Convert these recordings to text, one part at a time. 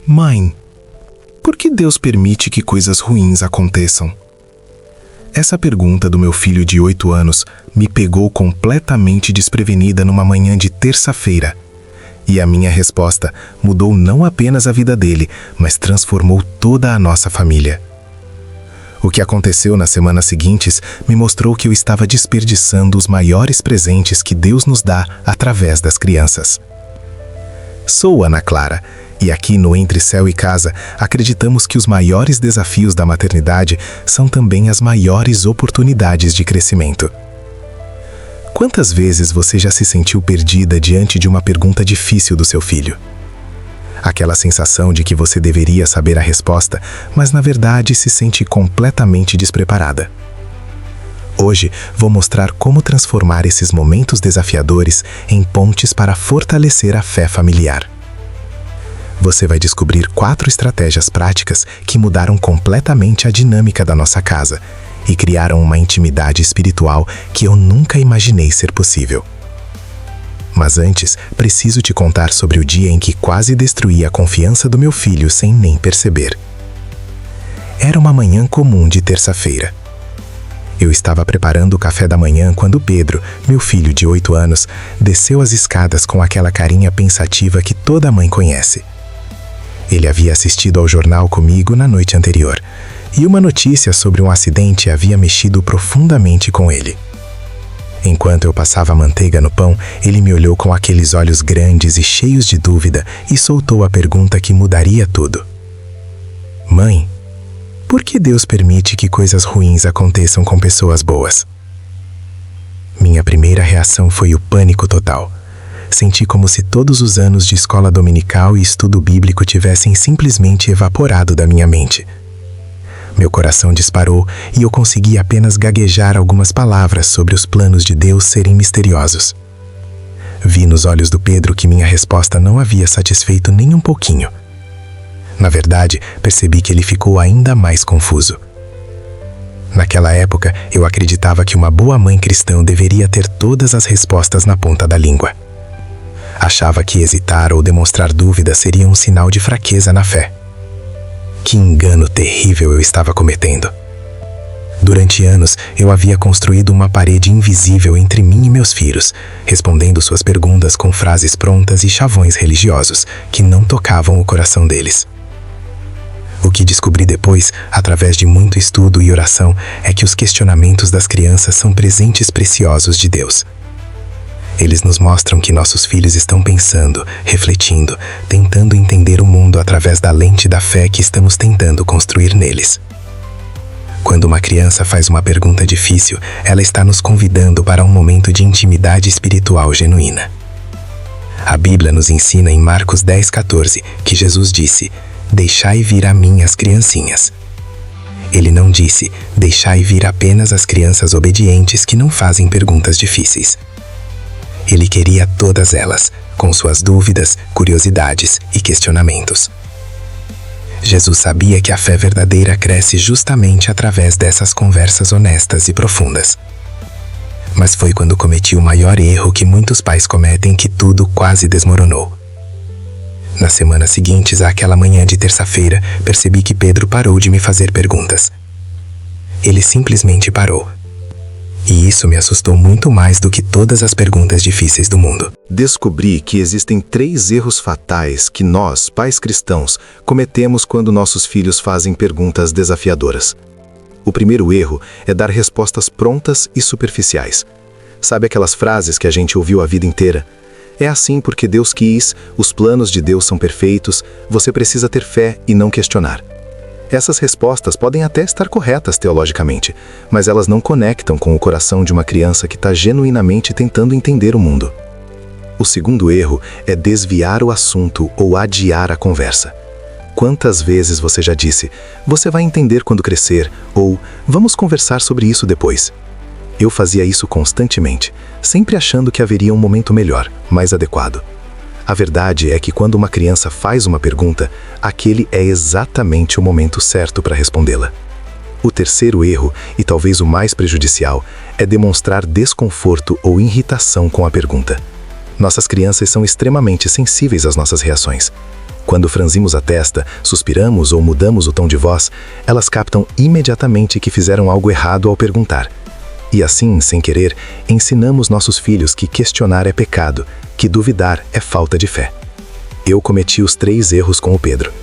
Mãe, por que Deus permite que coisas ruins aconteçam? Essa pergunta do meu filho de 8 anos me pegou completamente desprevenida numa manhã de terça-feira. E a minha resposta mudou não apenas a vida dele, mas transformou toda a nossa família. O que aconteceu nas semanas seguintes me mostrou que eu estava desperdiçando os maiores presentes que Deus nos dá através das crianças. Sou Ana Clara, e aqui no Entre Céu e Casa acreditamos que os maiores desafios da maternidade são também as maiores oportunidades de crescimento. Quantas vezes você já se sentiu perdida diante de uma pergunta difícil do seu filho? Aquela sensação de que você deveria saber a resposta, mas na verdade se sente completamente despreparada. Hoje vou mostrar como transformar esses momentos desafiadores em pontes para fortalecer a fé familiar. Você vai descobrir 4 estratégias práticas que mudaram completamente a dinâmica da nossa casa e criaram uma intimidade espiritual que eu nunca imaginei ser possível. Mas antes, preciso te contar sobre o dia em que quase destruí a confiança do meu filho sem nem perceber. Era uma manhã comum de terça-feira. Eu estava preparando o café da manhã quando Pedro, meu filho de 8 anos, desceu as escadas com aquela carinha pensativa que toda mãe conhece. Ele havia assistido ao jornal comigo na noite anterior, e uma notícia sobre um acidente havia mexido profundamente com ele. Enquanto eu passava manteiga no pão, ele me olhou com aqueles olhos grandes e cheios de dúvida e soltou a pergunta que mudaria tudo. Mãe, por que Deus permite que coisas ruins aconteçam com pessoas boas? Minha primeira reação foi o pânico total. Senti como se todos os anos de escola dominical e estudo bíblico tivessem simplesmente evaporado da minha mente. Meu coração disparou e eu consegui apenas gaguejar algumas palavras sobre os planos de Deus serem misteriosos. Vi nos olhos do Pedro que minha resposta não havia satisfeito nem um pouquinho. Na verdade, percebi que ele ficou ainda mais confuso. Naquela época, eu acreditava que uma boa mãe cristã deveria ter todas as respostas na ponta da língua. Achava que hesitar ou demonstrar dúvida seria um sinal de fraqueza na fé. Que engano terrível eu estava cometendo. Durante anos, eu havia construído uma parede invisível entre mim e meus filhos, respondendo suas perguntas com frases prontas e chavões religiosos que não tocavam o coração deles. O que descobri depois, através de muito estudo e oração, é que os questionamentos das crianças são presentes preciosos de Deus. Eles nos mostram que nossos filhos estão pensando, refletindo, tentando entender o mundo através da lente da fé que estamos tentando construir neles. Quando uma criança faz uma pergunta difícil, ela está nos convidando para um momento de intimidade espiritual genuína. A Bíblia nos ensina em Marcos 10:14 que Jesus disse: "Deixai vir a mim as criancinhas." Ele não disse: "Deixai vir apenas as crianças obedientes que não fazem perguntas difíceis." Ele queria todas elas, com suas dúvidas, curiosidades e questionamentos. Jesus sabia que a fé verdadeira cresce justamente através dessas conversas honestas e profundas. Mas foi quando cometi o maior erro que muitos pais cometem que tudo quase desmoronou. Nas semanas seguintes àquela manhã de terça-feira, percebi que Pedro parou de me fazer perguntas. Ele simplesmente parou. E isso me assustou muito mais do que todas as perguntas difíceis do mundo. Descobri que existem 3 erros fatais que nós, pais cristãos, cometemos quando nossos filhos fazem perguntas desafiadoras. O primeiro erro é dar respostas prontas e superficiais. Sabe aquelas frases que a gente ouviu a vida inteira? É assim porque Deus quis, os planos de Deus são perfeitos, você precisa ter fé e não questionar. Essas respostas podem até estar corretas teologicamente, mas elas não conectam com o coração de uma criança que está genuinamente tentando entender o mundo. O segundo erro é desviar o assunto ou adiar a conversa. Quantas vezes você já disse, "Você vai entender quando crescer", ou "Vamos conversar sobre isso depois"? Eu fazia isso constantemente, sempre achando que haveria um momento melhor, mais adequado. A verdade é que quando uma criança faz uma pergunta, aquele é exatamente o momento certo para respondê-la. O terceiro erro, e talvez o mais prejudicial, é demonstrar desconforto ou irritação com a pergunta. Nossas crianças são extremamente sensíveis às nossas reações. Quando franzimos a testa, suspiramos ou mudamos o tom de voz, elas captam imediatamente que fizeram algo errado ao perguntar. E assim, sem querer, ensinamos nossos filhos que questionar é pecado, que duvidar é falta de fé. Eu cometi os 3 erros com o Pedro.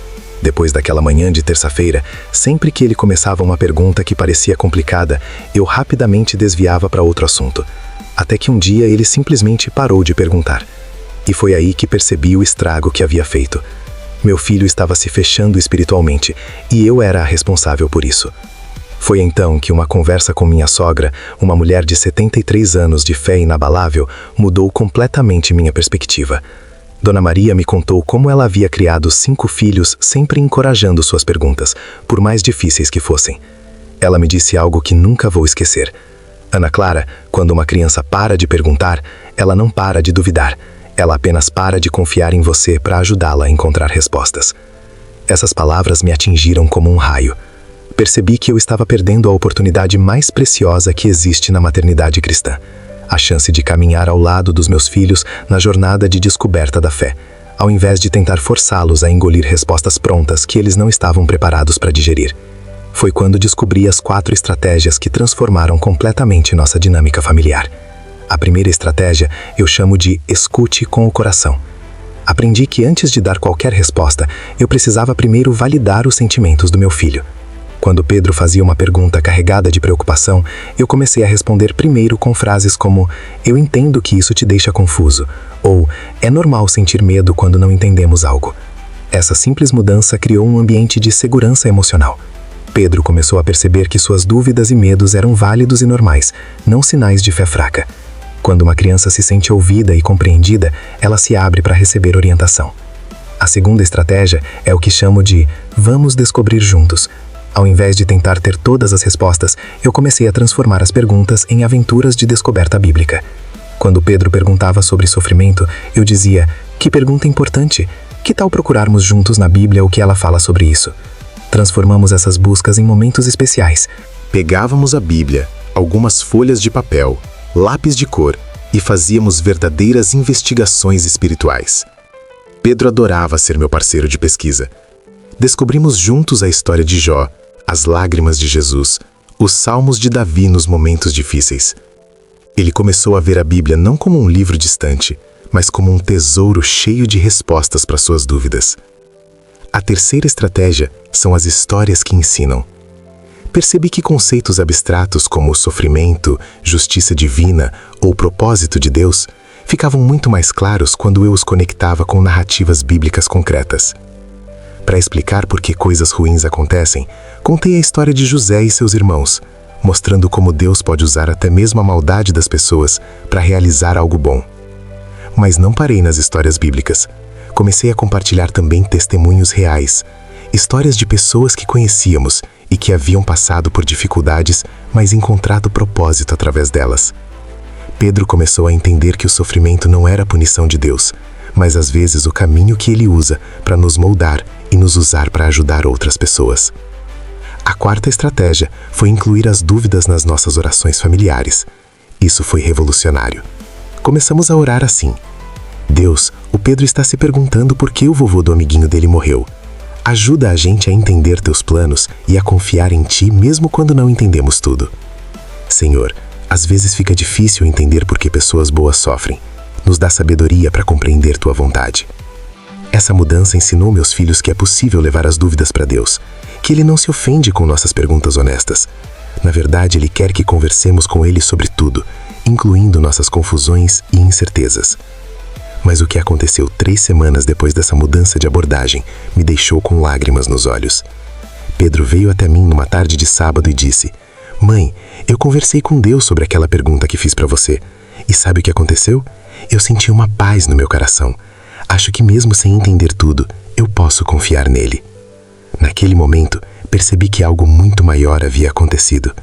Depois daquela manhã de terça-feira, sempre que ele começava uma pergunta que parecia complicada, eu rapidamente desviava para outro assunto. Até que um dia ele simplesmente parou de perguntar. E foi aí que percebi o estrago que havia feito. Meu filho estava se fechando espiritualmente, e eu era a responsável por isso. Foi então que uma conversa com minha sogra, uma mulher de 73 anos de fé inabalável, mudou completamente minha perspectiva. Dona Maria me contou como ela havia criado 5 filhos, sempre encorajando suas perguntas, por mais difíceis que fossem. Ela me disse algo que nunca vou esquecer. Ana Clara, quando uma criança para de perguntar, ela não para de duvidar. Ela apenas para de confiar em você para ajudá-la a encontrar respostas. Essas palavras me atingiram como um raio. Percebi que eu estava perdendo a oportunidade mais preciosa que existe na maternidade cristã. A chance de caminhar ao lado dos meus filhos na jornada de descoberta da fé, ao invés de tentar forçá-los a engolir respostas prontas que eles não estavam preparados para digerir. Foi quando descobri as 4 estratégias que transformaram completamente nossa dinâmica familiar. A primeira estratégia eu chamo de escute com o coração. Aprendi que antes de dar qualquer resposta, eu precisava primeiro validar os sentimentos do meu filho. Quando Pedro fazia uma pergunta carregada de preocupação, eu comecei a responder primeiro com frases como "Eu entendo que isso te deixa confuso" ou "É normal sentir medo quando não entendemos algo". Essa simples mudança criou um ambiente de segurança emocional. Pedro começou a perceber que suas dúvidas e medos eram válidos e normais, não sinais de fé fraca. Quando uma criança se sente ouvida e compreendida, ela se abre para receber orientação. A segunda estratégia é o que chamo de "vamos descobrir juntos". Ao invés de tentar ter todas as respostas, eu comecei a transformar as perguntas em aventuras de descoberta bíblica. Quando Pedro perguntava sobre sofrimento, eu dizia: "Que pergunta importante! Que tal procurarmos juntos na Bíblia o que ela fala sobre isso?" Transformamos essas buscas em momentos especiais. Pegávamos a Bíblia, algumas folhas de papel, lápis de cor e fazíamos verdadeiras investigações espirituais. Pedro adorava ser meu parceiro de pesquisa. Descobrimos juntos a história de Jó, as lágrimas de Jesus, os salmos de Davi nos momentos difíceis. Ele começou a ver a Bíblia não como um livro distante, mas como um tesouro cheio de respostas para suas dúvidas. A terceira estratégia são as histórias que ensinam. Percebi que conceitos abstratos como sofrimento, justiça divina ou propósito de Deus ficavam muito mais claros quando eu os conectava com narrativas bíblicas concretas. Para explicar por que coisas ruins acontecem, contei a história de José e seus irmãos, mostrando como Deus pode usar até mesmo a maldade das pessoas para realizar algo bom. Mas não parei nas histórias bíblicas. Comecei a compartilhar também testemunhos reais, histórias de pessoas que conhecíamos e que haviam passado por dificuldades, mas encontrado propósito através delas. Pedro começou a entender que o sofrimento não era a punição de Deus, mas às vezes o caminho que ele usa para nos moldar e nos usar para ajudar outras pessoas. A quarta estratégia foi incluir as dúvidas nas nossas orações familiares. Isso foi revolucionário. Começamos a orar assim: "Deus, o Pedro está se perguntando por que o vovô do amiguinho dele morreu. Ajuda a gente a entender teus planos e a confiar em ti mesmo quando não entendemos tudo. Senhor, às vezes fica difícil entender por que pessoas boas sofrem. Nos dá sabedoria para compreender tua vontade." Essa mudança ensinou meus filhos que é possível levar as dúvidas para Deus, que Ele não se ofende com nossas perguntas honestas. Na verdade, Ele quer que conversemos com Ele sobre tudo, incluindo nossas confusões e incertezas. Mas o que aconteceu 3 semanas depois dessa mudança de abordagem me deixou com lágrimas nos olhos. Pedro veio até mim numa tarde de sábado e disse: "Mãe, eu conversei com Deus sobre aquela pergunta que fiz para você. E sabe o que aconteceu? Eu senti uma paz no meu coração. Acho que mesmo sem entender tudo, eu posso confiar nele." Naquele momento, percebi que algo muito maior havia acontecido.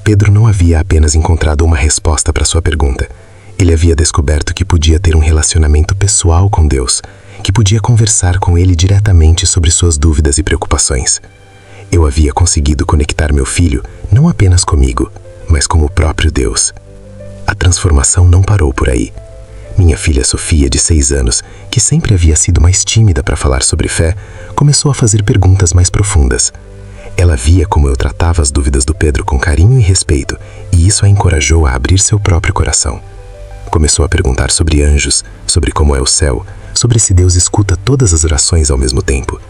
Pedro não havia apenas encontrado uma resposta para sua pergunta. Ele havia descoberto que podia ter um relacionamento pessoal com Deus, que podia conversar com Ele diretamente sobre suas dúvidas e preocupações. Eu havia conseguido conectar meu filho não apenas comigo, mas com o próprio Deus. A transformação não parou por aí. Minha filha Sofia, de 6 anos, que sempre havia sido mais tímida para falar sobre fé, começou a fazer perguntas mais profundas. Ela via como eu tratava as dúvidas do Pedro com carinho e respeito, e isso a encorajou a abrir seu próprio coração. Começou a perguntar sobre anjos, sobre como é o céu, sobre se Deus escuta todas as orações ao mesmo tempo.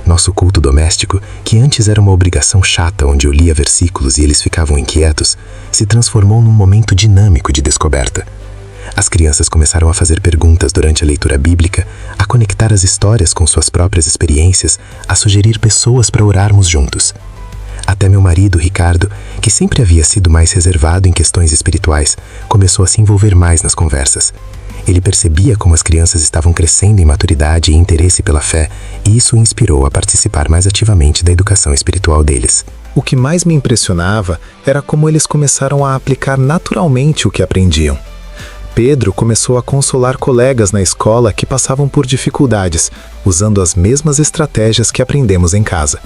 Nosso culto doméstico, que antes era uma obrigação chata onde eu lia versículos e eles ficavam inquietos, se transformou num momento dinâmico de descoberta. As crianças começaram a fazer perguntas durante a leitura bíblica, a conectar as histórias com suas próprias experiências, a sugerir pessoas para orarmos juntos. Até meu marido, Ricardo, que sempre havia sido mais reservado em questões espirituais, começou a se envolver mais nas conversas. Ele percebia como as crianças estavam crescendo em maturidade e interesse pela fé, e isso o inspirou a participar mais ativamente da educação espiritual deles. O que mais me impressionava era como eles começaram a aplicar naturalmente o que aprendiam. Pedro começou a consolar colegas na escola que passavam por dificuldades, usando as mesmas estratégias que aprendemos em casa.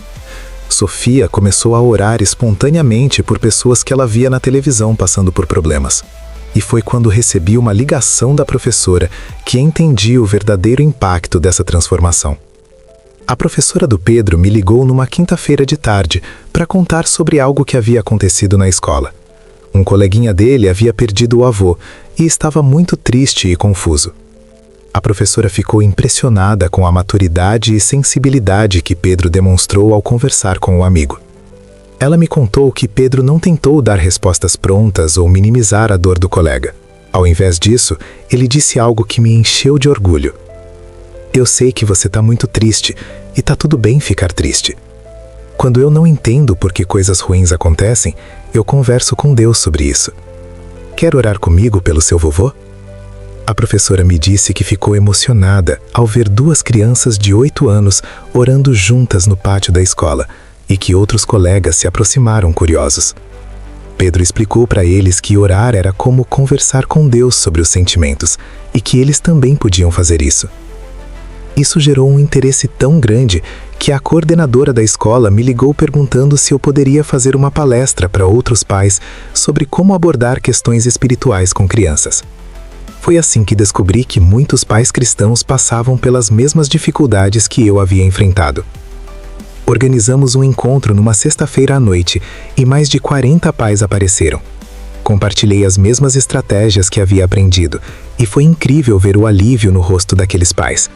Sofia começou a orar espontaneamente por pessoas que ela via na televisão passando por problemas. E foi quando recebi uma ligação da professora que entendi o verdadeiro impacto dessa transformação. A professora do Pedro me ligou numa quinta-feira de tarde para contar sobre algo que havia acontecido na escola. Um coleguinha dele havia perdido o avô e estava muito triste e confuso. A professora ficou impressionada com a maturidade e sensibilidade que Pedro demonstrou ao conversar com o amigo. Ela me contou que Pedro não tentou dar respostas prontas ou minimizar a dor do colega. Ao invés disso, ele disse algo que me encheu de orgulho. Eu sei que você está muito triste e está tudo bem ficar triste. Quando eu não entendo por que coisas ruins acontecem, eu converso com Deus sobre isso. Quer orar comigo pelo seu vovô? A professora me disse que ficou emocionada ao ver 2 crianças de 8 anos orando juntas no pátio da escola e que outros colegas se aproximaram curiosos. Pedro explicou para eles que orar era como conversar com Deus sobre os sentimentos e que eles também podiam fazer isso. Isso gerou um interesse tão grande que a coordenadora da escola me ligou perguntando se eu poderia fazer uma palestra para outros pais sobre como abordar questões espirituais com crianças. Foi assim que descobri que muitos pais cristãos passavam pelas mesmas dificuldades que eu havia enfrentado. Organizamos um encontro numa sexta-feira à noite e mais de 40 pais apareceram. Compartilhei as mesmas estratégias que havia aprendido e foi incrível ver o alívio no rosto daqueles pais.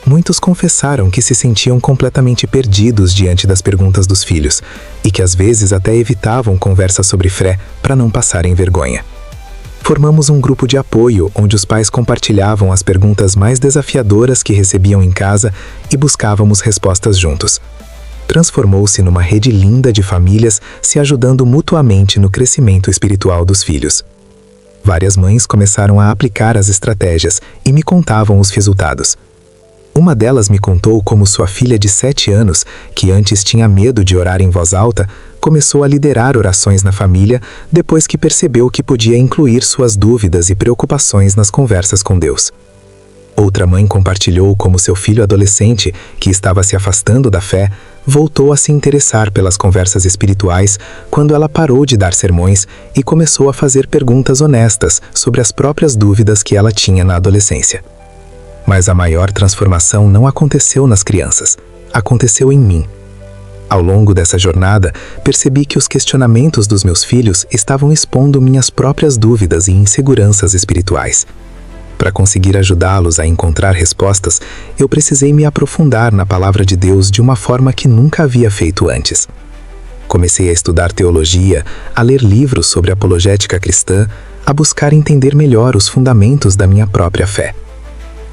Muitos confessaram que se sentiam completamente perdidos diante das perguntas dos filhos e que às vezes até evitavam conversas sobre fé para não passarem vergonha. Formamos um grupo de apoio onde os pais compartilhavam as perguntas mais desafiadoras que recebiam em casa e buscávamos respostas juntos. Transformou-se numa rede linda de famílias se ajudando mutuamente no crescimento espiritual dos filhos. Várias mães começaram a aplicar as estratégias e me contavam os resultados. Uma delas me contou como sua filha de 7 anos, que antes tinha medo de orar em voz alta, começou a liderar orações na família depois que percebeu que podia incluir suas dúvidas e preocupações nas conversas com Deus. Outra mãe compartilhou como seu filho adolescente, que estava se afastando da fé, voltou a se interessar pelas conversas espirituais quando ela parou de dar sermões e começou a fazer perguntas honestas sobre as próprias dúvidas que ela tinha na adolescência. Mas a maior transformação não aconteceu nas crianças, aconteceu em mim. Ao longo dessa jornada, percebi que os questionamentos dos meus filhos estavam expondo minhas próprias dúvidas e inseguranças espirituais. Para conseguir ajudá-los a encontrar respostas, eu precisei me aprofundar na palavra de Deus de uma forma que nunca havia feito antes. Comecei a estudar teologia, a ler livros sobre apologética cristã, a buscar entender melhor os fundamentos da minha própria fé.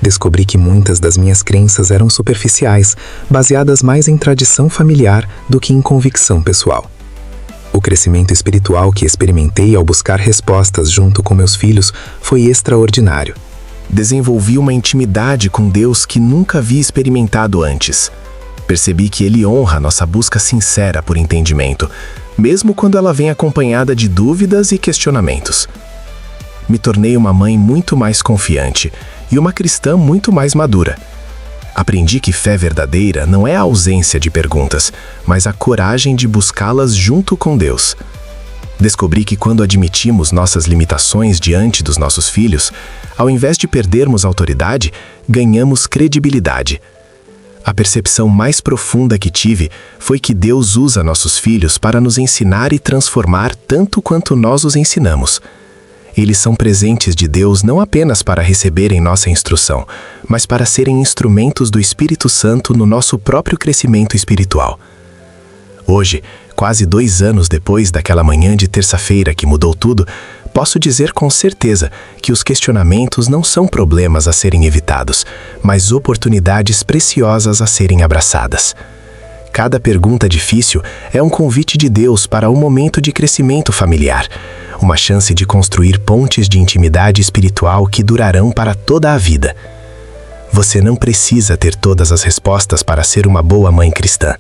Descobri que muitas das minhas crenças eram superficiais, baseadas mais em tradição familiar do que em convicção pessoal. O crescimento espiritual que experimentei ao buscar respostas junto com meus filhos foi extraordinário. Desenvolvi uma intimidade com Deus que nunca havia experimentado antes. Percebi que Ele honra nossa busca sincera por entendimento, mesmo quando ela vem acompanhada de dúvidas e questionamentos. Me tornei uma mãe muito mais confiante e uma cristã muito mais madura. Aprendi que fé verdadeira não é a ausência de perguntas, mas a coragem de buscá-las junto com Deus. Descobri que quando admitimos nossas limitações diante dos nossos filhos, ao invés de perdermos autoridade, ganhamos credibilidade. A percepção mais profunda que tive foi que Deus usa nossos filhos para nos ensinar e transformar tanto quanto nós os ensinamos. Eles são presentes de Deus não apenas para receberem nossa instrução, mas para serem instrumentos do Espírito Santo no nosso próprio crescimento espiritual. Hoje, quase 2 anos depois daquela manhã de terça-feira que mudou tudo, posso dizer com certeza que os questionamentos não são problemas a serem evitados, mas oportunidades preciosas a serem abraçadas. Cada pergunta difícil é um convite de Deus para um momento de crescimento familiar, uma chance de construir pontes de intimidade espiritual que durarão para toda a vida. Você não precisa ter todas as respostas para ser uma boa mãe cristã.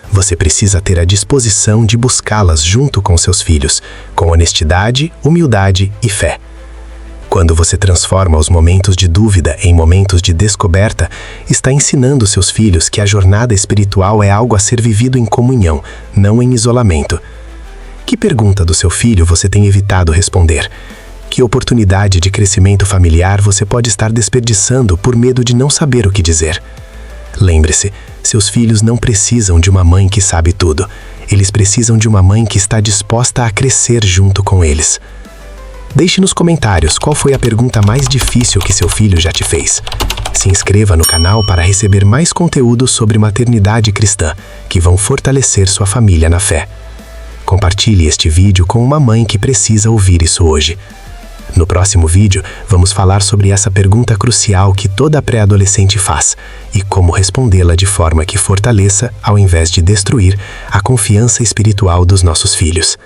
Você precisa ter a disposição de buscá-las junto com seus filhos, com honestidade, humildade e fé. Quando você transforma os momentos de dúvida em momentos de descoberta, está ensinando seus filhos que a jornada espiritual é algo a ser vivido em comunhão, não em isolamento. Que pergunta do seu filho você tem evitado responder? Que oportunidade de crescimento familiar você pode estar desperdiçando por medo de não saber o que dizer? Lembre-se, seus filhos não precisam de uma mãe que sabe tudo. Eles precisam de uma mãe que está disposta a crescer junto com eles. Deixe nos comentários qual foi a pergunta mais difícil que seu filho já te fez. Se inscreva no canal para receber mais conteúdo sobre maternidade cristã, que vão fortalecer sua família na fé. Compartilhe este vídeo com uma mãe que precisa ouvir isso hoje. No próximo vídeo, vamos falar sobre essa pergunta crucial que toda pré-adolescente faz e como respondê-la de forma que fortaleça, ao invés de destruir, a confiança espiritual dos nossos filhos.